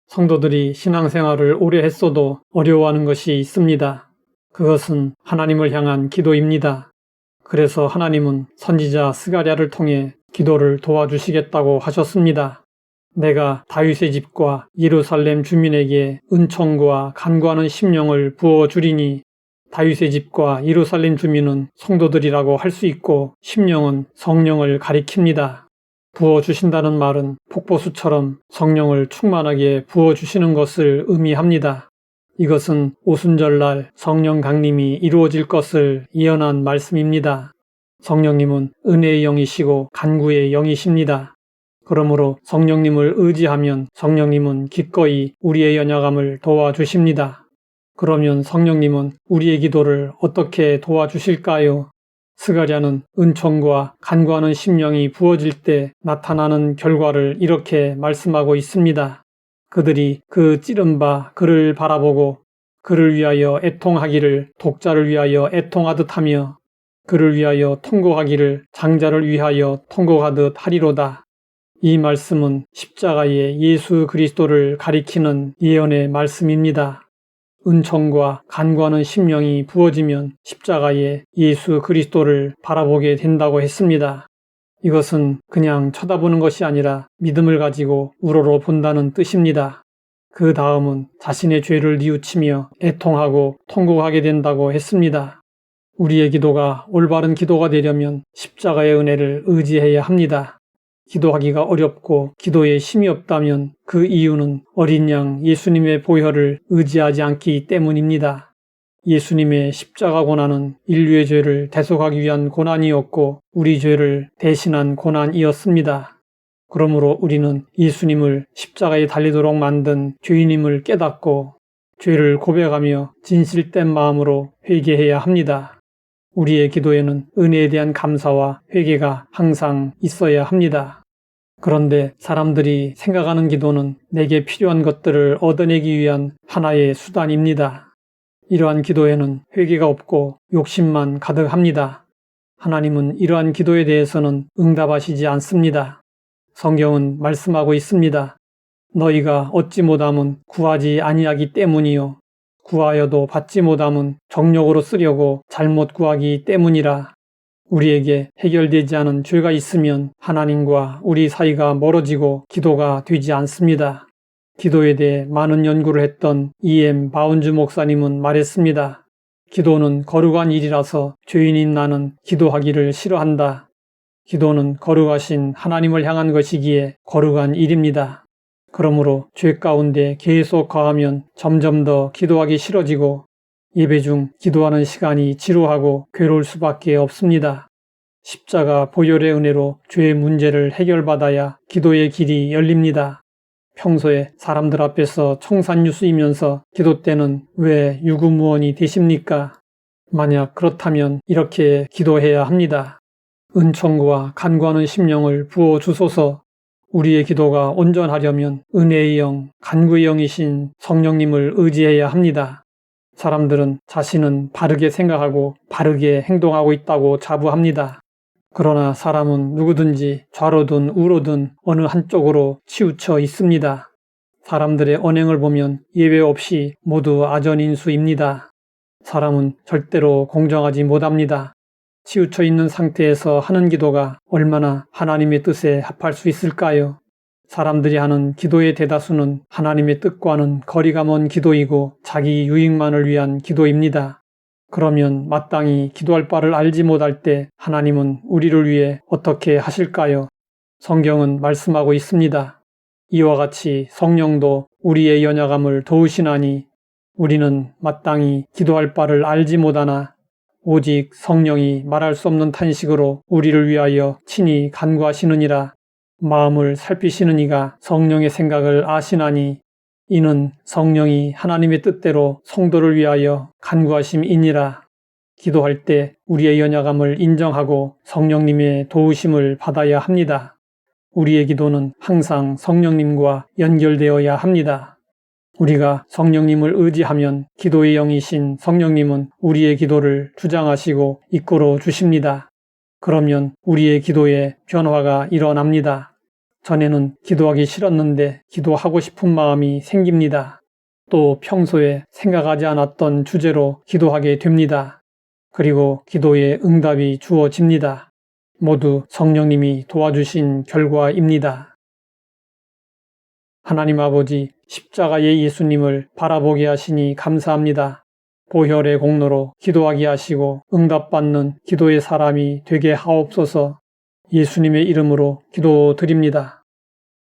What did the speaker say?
성도들이 신앙생활을 오래 했어도 어려워하는 것이 있습니다. 그것은 하나님을 향한 기도입니다. 그래서 하나님은 선지자 스가랴를 통해 기도를 도와주시겠다고 하셨습니다. 내가 다윗의 집과 예루살렘 주민에게 은총과 간구하는 심령을 부어주리니, 다윗의 집과 예루살렘 주민은 성도들이라고 할 수 있고 심령은 성령을 가리킵니다. 부어주신다는 말은 폭포수처럼 성령을 충만하게 부어주시는 것을 의미합니다. 이것은 오순절날 성령 강림이 이루어질 것을 예언한 말씀입니다. 성령님은 은혜의 영이시고 간구의 영이십니다. 그러므로 성령님을 의지하면 성령님은 기꺼이 우리의 연약함을 도와주십니다. 그러면 성령님은 우리의 기도를 어떻게 도와주실까요? 스가랴는 은총과 간구하는 심령이 부어질 때 나타나는 결과를 이렇게 말씀하고 있습니다. 그들이 그 찌른 바 그를 바라보고 그를 위하여 애통하기를 독자를 위하여 애통하듯 하며 그를 위하여 통곡하기를 장자를 위하여 통곡하듯 하리로다. 이 말씀은 십자가의 예수 그리스도를 가리키는 예언의 말씀입니다. 은총과 간구하는 심령이 부어지면 십자가의 예수 그리스도를 바라보게 된다고 했습니다. 이것은 그냥 쳐다보는 것이 아니라 믿음을 가지고 우러러 본다는 뜻입니다. 그 다음은 자신의 죄를 뉘우치며 애통하고 통곡하게 된다고 했습니다. 우리의 기도가 올바른 기도가 되려면 십자가의 은혜를 의지해야 합니다. 기도하기가 어렵고 기도에 힘이 없다면 그 이유는 어린 양 예수님의 보혈을 의지하지 않기 때문입니다. 예수님의 십자가 고난은 인류의 죄를 대속하기 위한 고난이었고 우리 죄를 대신한 고난이었습니다. 그러므로 우리는 예수님을 십자가에 달리도록 만든 죄인임을 깨닫고 죄를 고백하며 진실된 마음으로 회개해야 합니다. 우리의 기도에는 은혜에 대한 감사와 회개가 항상 있어야 합니다. 그런데 사람들이 생각하는 기도는 내게 필요한 것들을 얻어내기 위한 하나의 수단입니다. 이러한 기도에는 회개가 없고 욕심만 가득합니다. 하나님은 이러한 기도에 대해서는 응답하시지 않습니다. 성경은 말씀하고 있습니다. 너희가 얻지 못함은 구하지 아니하기 때문이요 구하여도 받지 못함은 정욕으로 쓰려고 잘못 구하기 때문이라. 우리에게 해결되지 않은 죄가 있으면 하나님과 우리 사이가 멀어지고 기도가 되지 않습니다. 기도에 대해 많은 연구를 했던 E.M. 바운즈 목사님은 말했습니다. 기도는 거룩한 일이라서 죄인인 나는 기도하기를 싫어한다. 기도는 거룩하신 하나님을 향한 것이기에 거룩한 일입니다. 그러므로 죄 가운데 계속 거하면 점점 더 기도하기 싫어지고 예배 중 기도하는 시간이 지루하고 괴로울 수밖에 없습니다. 십자가 보혈의 은혜로 죄의 문제를 해결받아야 기도의 길이 열립니다. 평소에 사람들 앞에서 청산유수이면서 기도 때는 왜 유구무원이 되십니까? 만약 그렇다면 이렇게 기도해야 합니다. 은총과 간구하는 심령을 부어주소서. 우리의 기도가 온전하려면 은혜의 영, 간구의 영이신 성령님을 의지해야 합니다. 사람들은 자신은 바르게 생각하고 바르게 행동하고 있다고 자부합니다. 그러나 사람은 누구든지 좌로든 우로든 어느 한쪽으로 치우쳐 있습니다. 사람들의 언행을 보면 예외 없이 모두 아전인수입니다. 사람은 절대로 공정하지 못합니다. 치우쳐 있는 상태에서 하는 기도가 얼마나 하나님의 뜻에 합할 수 있을까요? 사람들이 하는 기도의 대다수는 하나님의 뜻과는 거리가 먼 기도이고 자기 유익만을 위한 기도입니다. 그러면 마땅히 기도할 바를 알지 못할 때 하나님은 우리를 위해 어떻게 하실까요? 성경은 말씀하고 있습니다. 이와 같이 성령도 우리의 연약함을 도우시나니 우리는 마땅히 기도할 바를 알지 못하나 오직 성령이 말할 수 없는 탄식으로 우리를 위하여 친히 간구하시느니라. 마음을 살피시는 이가 성령의 생각을 아시나니 이는 성령이 하나님의 뜻대로 성도를 위하여 간구하심이니라. 기도할 때 우리의 연약함을 인정하고 성령님의 도우심을 받아야 합니다. 우리의 기도는 항상 성령님과 연결되어야 합니다. 우리가 성령님을 의지하면 기도의 영이신 성령님은 우리의 기도를 주장하시고 이끌어 주십니다. 그러면 우리의 기도에 변화가 일어납니다. 전에는 기도하기 싫었는데 기도하고 싶은 마음이 생깁니다. 또 평소에 생각하지 않았던 주제로 기도하게 됩니다. 그리고 기도에 응답이 주어집니다. 모두 성령님이 도와주신 결과입니다. 하나님 아버지, 십자가의 예수님을 바라보게 하시니 감사합니다. 보혈의 공로로 기도하게 하시고 응답받는 기도의 사람이 되게 하옵소서. 예수님의 이름으로 기도드립니다.